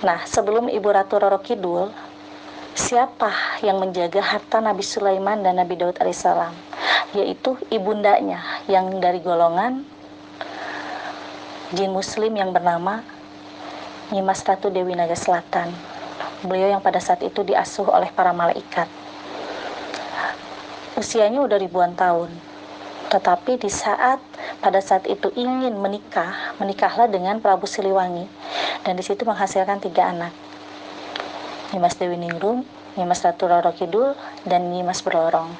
Nah, sebelum Ibu Ratu Roro Kidul, siapa yang menjaga harta Nabi Sulaiman dan Nabi Daud alaihissalam? Yaitu ibundanya yang dari golongan jin muslim yang bernama Nyimas Ratu Dewi Naga Selatan. Beliau yang pada saat itu diasuh oleh para malaikat. Usianya udah ribuan tahun. Tetapi pada saat itu ingin menikahlah dengan Prabu Siliwangi. Dan di situ menghasilkan 3 anak. Nyimas Dewi Ningrum, Nyimas Ratu Roro Kidul, dan Nyimas Berlorong.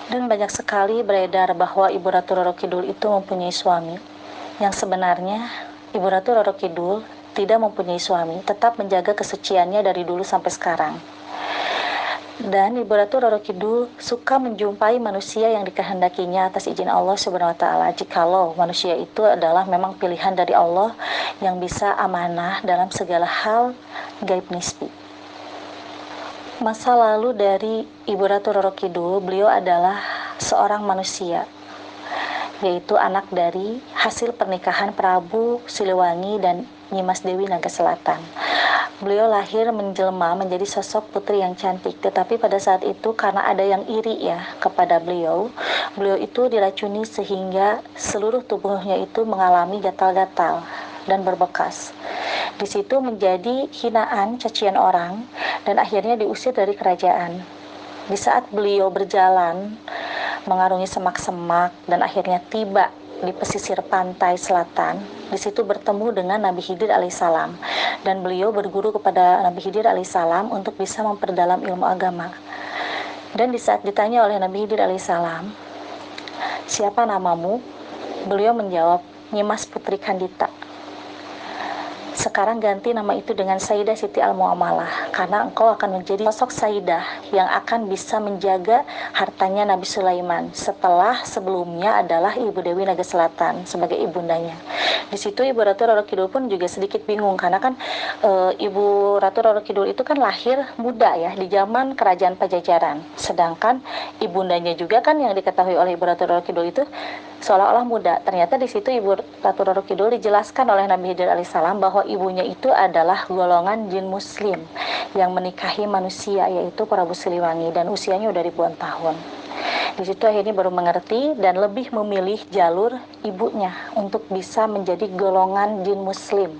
Dan banyak sekali beredar bahwa Ibu Ratu Roro Kidul itu mempunyai suami. Yang sebenarnya Ibu Ratu Roro Kidul tidak mempunyai suami, tetap menjaga kesuciannya dari dulu sampai sekarang. Dan Ibu Ratu Roro Kidul suka menjumpai manusia yang dikehendakinya atas izin Allah Subhanahu wa Ta'ala. Jikalau manusia itu adalah memang pilihan dari Allah yang bisa amanah dalam segala hal gaib nisbi. Masa lalu dari Ibu Ratu Roro Kidul, beliau adalah seorang manusia, yaitu anak dari hasil pernikahan Prabu Siliwangi dan Nyimas Dewi Naga Selatan. Beliau lahir menjelma menjadi sosok putri yang cantik, tetapi pada saat itu karena ada yang iri ya kepada beliau itu diracuni sehingga seluruh tubuhnya itu mengalami gatal-gatal dan berbekas. Di situ menjadi hinaan, cacian orang, dan akhirnya diusir dari kerajaan. Di saat beliau berjalan mengarungi semak-semak dan akhirnya tiba di pesisir pantai selatan, di situ bertemu dengan Nabi Khidir alaihissalam, dan beliau berguru kepada Nabi Khidir alaihissalam untuk bisa memperdalam ilmu agama. Dan di saat ditanya oleh Nabi Khidir alaihissalam, siapa namamu? Beliau menjawab, Nyimas Putri Kandita. Sekarang ganti nama itu dengan Sayyidah Siti Al-Mu'amalah, karena engkau akan menjadi sosok Sayyidah yang akan bisa menjaga hartanya Nabi Sulaiman setelah sebelumnya adalah Ibu Dewi Naga Selatan sebagai ibundanya. Di situ Ibu Ratu Roro Kidul pun juga sedikit bingung karena kan Ibu Ratu Roro Kidul itu kan lahir muda ya di zaman kerajaan Pajajaran, sedangkan ibundanya juga kan yang diketahui oleh Ibu Ratu Roro Kidul itu seolah-olah muda. Ternyata di situ Ibu Ratu Roro Kidul dijelaskan oleh Nabi Khidir alaihissalam bahwa ibunya itu adalah golongan jin muslim yang menikahi manusia, yaitu Prabu Siliwangi, dan usianya udah ribuan tahun. Di situ akhirnya baru mengerti dan lebih memilih jalur ibunya untuk bisa menjadi golongan jin muslim.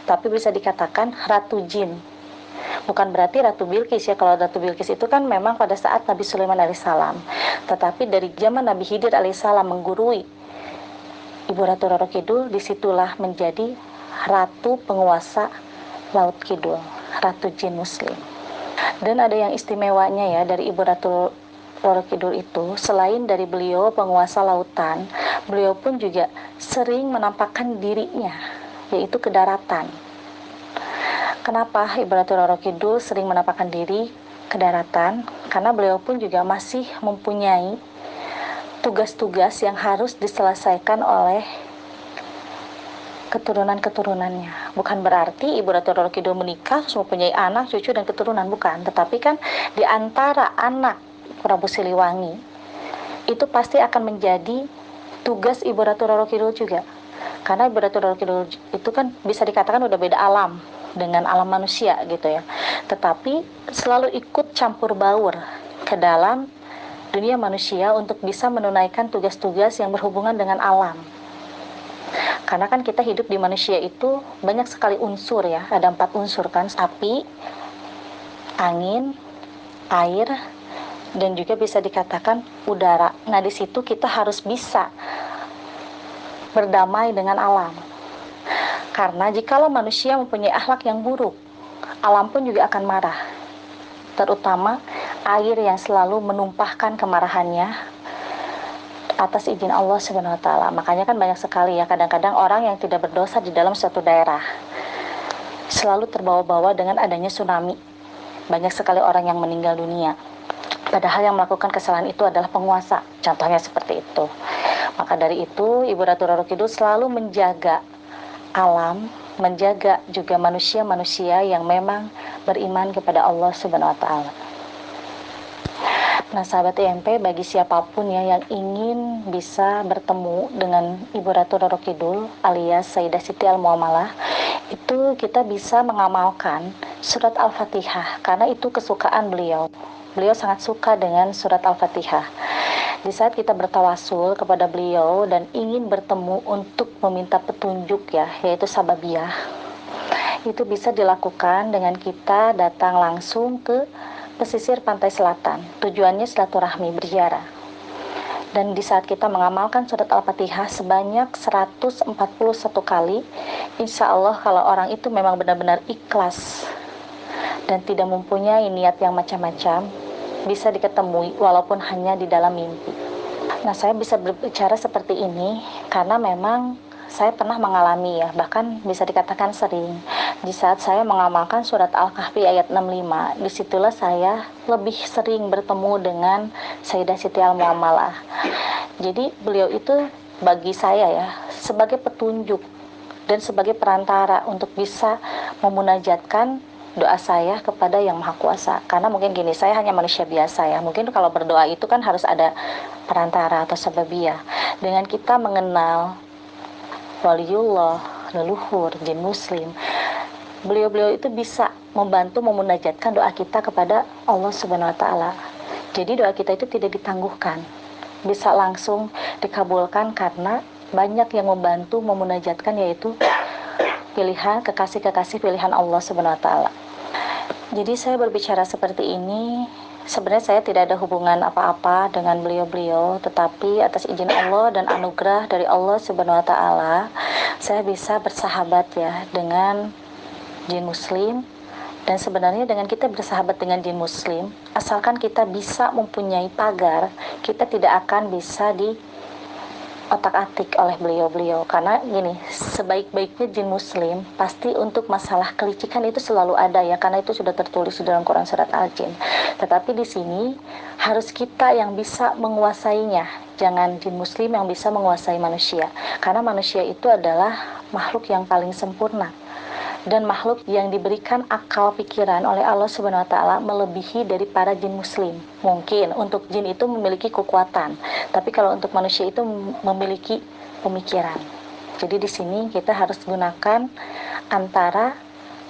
Tapi bisa dikatakan ratu jin. Bukan berarti Ratu Bilqis ya, kalau Ratu Bilqis itu kan memang pada saat Nabi Sulaiman alaihissalam. Tetapi dari zaman Nabi Khidir alaihissalam menggurui Ibu Ratu Roro Kidul, disitulah menjadi ratu penguasa Laut Kidul, ratu jin muslim. Dan ada yang istimewanya ya dari Ibu Ratu Roro Kidul itu, selain dari beliau penguasa lautan, beliau pun juga sering menampakkan dirinya, yaitu ke daratan. Kenapa Ibu Ratu Roro Kidul sering menampakkan diri ke daratan? Karena beliau pun juga masih mempunyai tugas-tugas yang harus diselesaikan oleh keturunan-keturunannya. Bukan berarti Ibu Ratu Roro Kidul menikah, mempunyai anak, cucu, dan keturunan, bukan. Tetapi kan di antara anak Prabu Siliwangi itu pasti akan menjadi tugas Ibu Ratu Roro Kidul juga. Karena Ibu Ratu Roro Kidul itu kan bisa dikatakan udah beda alam dengan alam manusia gitu ya. Tetapi selalu ikut campur baur ke dalam dunia manusia untuk bisa menunaikan tugas-tugas yang berhubungan dengan alam. Karena kan kita hidup di manusia itu banyak sekali unsur ya, ada 4 unsur kan, api, angin, air, dan juga bisa dikatakan udara. Nah di situ kita harus bisa berdamai dengan alam. Karena jikalau manusia mempunyai akhlak yang buruk, alam pun juga akan marah. Terutama air yang selalu menumpahkan kemarahannya atas izin Allah Subhanahu wa Ta'ala. Makanya kan banyak sekali ya kadang-kadang orang yang tidak berdosa di dalam suatu daerah selalu terbawa-bawa dengan adanya tsunami. Banyak sekali orang yang meninggal dunia. Padahal yang melakukan kesalahan itu adalah penguasa. Contohnya seperti itu. Maka dari itu Ibu Ratu Roro Kidul selalu menjaga alam, menjaga juga manusia-manusia yang memang beriman kepada Allah Subhanahu wa Ta'ala. Nah, sahabat IMP, bagi siapapun ya yang ingin bisa bertemu dengan Ibu Ratu Roro Kidul alias Sayyidah Siti Al-Muamalah, itu kita bisa mengamalkan surat Al-Fatihah karena itu kesukaan beliau. Beliau sangat suka dengan surat Al-Fatihah. Di saat kita bertawasul kepada beliau dan ingin bertemu untuk meminta petunjuk ya, yaitu sababiyah, itu bisa dilakukan dengan kita datang langsung ke pesisir pantai selatan. Tujuannya silaturahmi, berziarah. Dan di saat kita mengamalkan surat Al-Fatihah sebanyak 141 kali, insya Allah kalau orang itu memang benar-benar ikhlas dan tidak mempunyai niat yang macam-macam, bisa diketemui walaupun hanya di dalam mimpi. Nah, saya bisa berbicara seperti ini karena memang saya pernah mengalami ya, bahkan bisa dikatakan sering. Di saat saya mengamalkan surat Al-Kahfi ayat 65, disitulah saya lebih sering bertemu dengan Sayyidah Siti Al-Muamalah. Jadi beliau itu bagi saya ya, sebagai petunjuk dan sebagai perantara untuk bisa memunajatkan doa saya kepada Yang Maha Kuasa. Karena mungkin gini, saya hanya manusia biasa ya. Mungkin kalau berdoa itu kan harus ada perantara atau sababiyah. Dengan kita mengenal waliullah, leluhur, jin muslim, beliau-beliau itu bisa membantu memunajatkan doa kita kepada Allah Subhanahu wa taala. Jadi doa kita itu tidak ditangguhkan, bisa langsung dikabulkan karena banyak yang membantu memunajatkan, yaitu pilihan kekasih-kekasih pilihan Allah Subhanahu wa taala. Jadi saya berbicara seperti ini, sebenarnya saya tidak ada hubungan apa-apa dengan beliau-beliau, tetapi atas izin Allah dan anugerah dari Allah Subhanahu wa taala, saya bisa bersahabat ya dengan jin muslim. Dan sebenarnya dengan kita bersahabat dengan jin muslim, asalkan kita bisa mempunyai pagar, kita tidak akan bisa di otak-atik oleh beliau-beliau. Karena gini, sebaik-baiknya jin muslim pasti untuk masalah kelicikan itu selalu ada ya, karena itu sudah tertulis di dalam Quran surat Al-Jin. Tetapi di sini harus kita yang bisa menguasainya, jangan jin muslim yang bisa menguasai manusia. Karena manusia itu adalah makhluk yang paling sempurna dan makhluk yang diberikan akal pikiran oleh Allah Subhanahu wa taala melebihi dari para jin muslim. Mungkin untuk jin itu memiliki kekuatan, tapi kalau untuk manusia itu memiliki pemikiran. Jadi di sini kita harus gunakan antara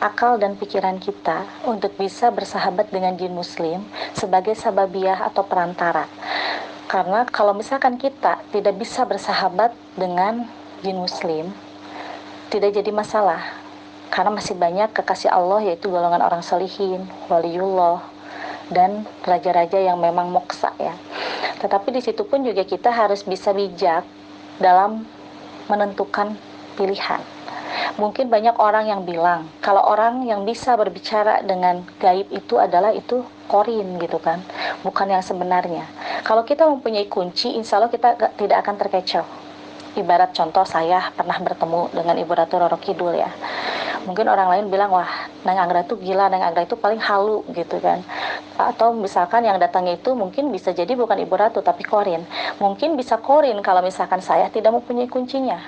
akal dan pikiran kita untuk bisa bersahabat dengan jin muslim sebagai sababiyah atau perantara. Karena kalau misalkan kita tidak bisa bersahabat dengan jin muslim, tidak jadi masalah. Karena masih banyak kekasih Allah, yaitu golongan orang solihin, waliullah, dan raja-raja yang memang moksa ya. Tetapi di situ pun juga kita harus bisa bijak dalam menentukan pilihan. Mungkin banyak orang yang bilang kalau orang yang bisa berbicara dengan gaib itu adalah itu korin gitu kan, bukan yang sebenarnya. Kalau kita mempunyai kunci, insya Allah kita tidak akan terkecoh. Ibarat contoh, saya pernah bertemu dengan Ibu Ratu Roro Kidul ya. Mungkin orang lain bilang, wah Neng Anggra itu gila, Neng Anggra itu paling halu gitu kan. Atau misalkan yang datangnya itu mungkin bisa jadi bukan Ibu Ratu tapi korin. Mungkin bisa korin kalau misalkan saya tidak mempunyai kuncinya.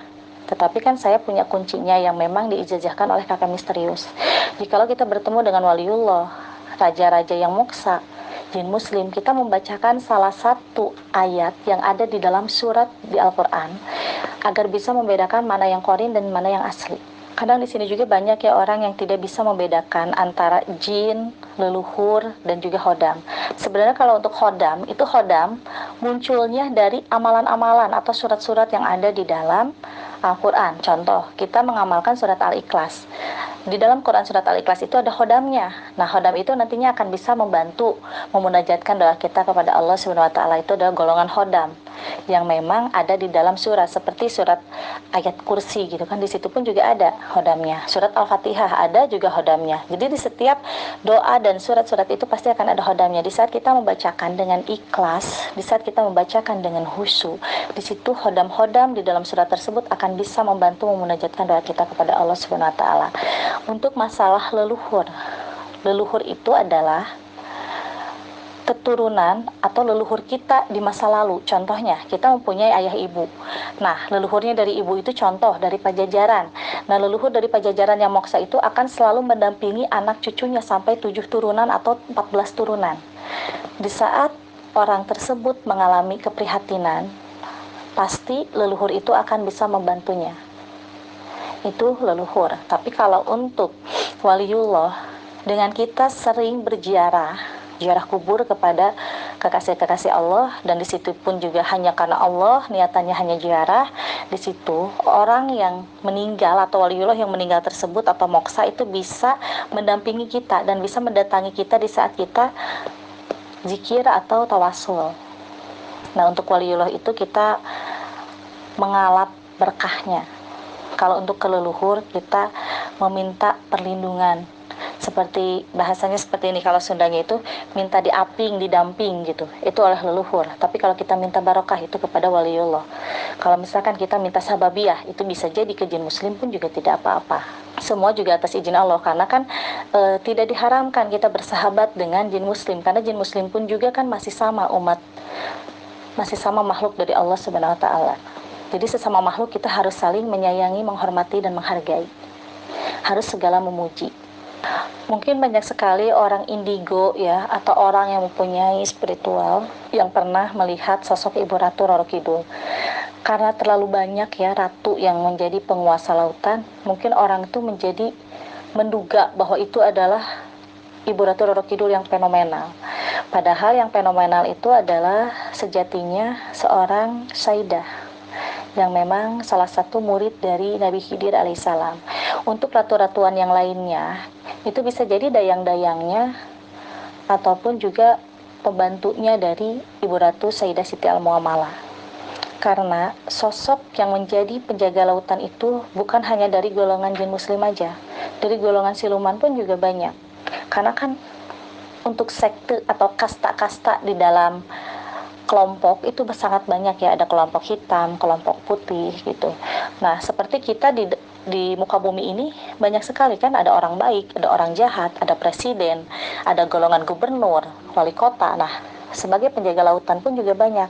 Tetapi kan saya punya kuncinya yang memang diijazahkan oleh kakak misterius. Jikalau kita bertemu dengan waliullah, raja-raja yang moksa, jin muslim, kita membacakan salah satu ayat yang ada di dalam surat di Al-Quran agar bisa membedakan mana yang korin dan mana yang asli. Kadang di sini juga banyak ya orang yang tidak bisa membedakan antara jin, leluhur, dan juga hodam. Sebenarnya kalau untuk hodam, itu hodam munculnya dari amalan-amalan atau surat-surat yang ada di dalam Al-Quran. Contoh, kita mengamalkan surat Al-Ikhlas. Di dalam Quran surat Al-Ikhlas itu ada hodamnya. Nah, hodam itu nantinya akan bisa membantu memunajatkan doa kita kepada Allah Subhanahu wa taala. Itu adalah golongan hodam yang memang ada di dalam surat, seperti surat ayat kursi gitu kan, di situ pun juga ada hodamnya. Surat Al-Fatihah ada juga hodamnya. Jadi di setiap doa dan surat-surat itu pasti akan ada hodamnya. Di saat kita membacakan dengan ikhlas, di saat kita membacakan dengan khusyuk, di situ hodam-hodam di dalam surat tersebut akan bisa membantu memunajatkan doa kita kepada Allah Subhanahu wa taala. Untuk masalah leluhur, leluhur itu adalah keturunan atau leluhur kita di masa lalu. Contohnya, kita mempunyai ayah ibu. Nah, leluhurnya dari ibu itu contoh dari Pajajaran. Nah, leluhur dari Pajajaran yang moksa itu akan selalu mendampingi anak cucunya sampai 7 turunan atau 14 turunan. Di saat orang tersebut mengalami keprihatinan, pasti leluhur itu akan bisa membantunya. Itu leluhur. Tapi kalau untuk waliullah, dengan kita sering ziarah kubur kepada kekasih-kekasih Allah, dan di situ pun juga hanya karena Allah, niatannya hanya ziarah, di situ orang yang meninggal atau waliullah yang meninggal tersebut atau moksa itu bisa mendampingi kita dan bisa mendatangi kita di saat kita zikir atau tawasul. Nah, untuk waliullah itu kita mengalap berkahnya. Kalau untuk keleluhur kita meminta perlindungan, seperti bahasanya seperti ini, kalau Sundanya itu minta diaping, didamping gitu, itu oleh leluhur. Tapi kalau kita minta barokah itu kepada waliullah. Kalau misalkan kita minta sababiyah, itu bisa jadi ke jin muslim pun juga tidak apa-apa. Semua juga atas izin Allah, karena kan tidak diharamkan kita bersahabat dengan jin muslim, karena jin muslim pun juga kan masih sama umat, masih sama makhluk dari Allah Subhanahu wa taala. Jadi sesama makhluk kita harus saling menyayangi, menghormati, dan menghargai. Harus segala memuji. Mungkin banyak sekali orang indigo ya, atau orang yang mempunyai spiritual yang pernah melihat sosok Ibu Ratu Roro Kidul. Karena terlalu banyak ya ratu yang menjadi penguasa lautan, mungkin orang itu menduga bahwa itu adalah Ibu Ratu Roro Kidul yang fenomenal. Padahal yang fenomenal itu adalah sejatinya seorang Sayyidah yang memang salah satu murid dari Nabi Khidir alaihissalam. Untuk ratu-ratuan yang lainnya, itu bisa jadi dayang-dayangnya ataupun juga pembantunya dari Ibu Ratu Sayyidah Siti Al-Mu'amalah. Karena sosok yang menjadi penjaga lautan itu bukan hanya dari golongan jin muslim aja, dari golongan siluman pun juga banyak. Karena kan untuk sekte atau kasta-kasta di dalam kelompok itu sangat banyak ya, ada kelompok hitam, kelompok putih gitu. Nah, seperti kita di muka bumi ini banyak sekali kan, ada orang baik, ada orang jahat, ada presiden, ada golongan gubernur, wali kota. Nah, sebagai penjaga lautan pun juga banyak.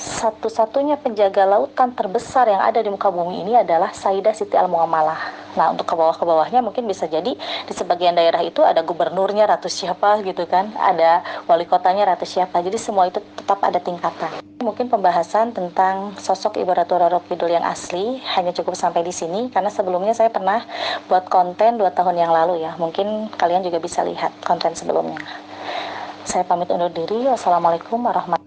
Satu-satunya penjaga lautan terbesar yang ada di muka bumi ini adalah Sayyidah Siti Al-Mu'amalah. Nah, untuk ke bawah-ke-bawahnya mungkin bisa jadi di sebagian daerah itu ada gubernurnya ratu siapa gitu kan, ada wali kotanya ratu siapa. Jadi semua itu tetap ada tingkatan. Mungkin pembahasan tentang sosok Ibu Ratu Roro Kidul yang asli hanya cukup sampai di sini, karena sebelumnya saya pernah buat konten 2 tahun yang lalu ya. Mungkin kalian juga bisa lihat konten sebelumnya. Saya pamit undur diri. Wassalamualaikum warahmatullahi wabarakatuh.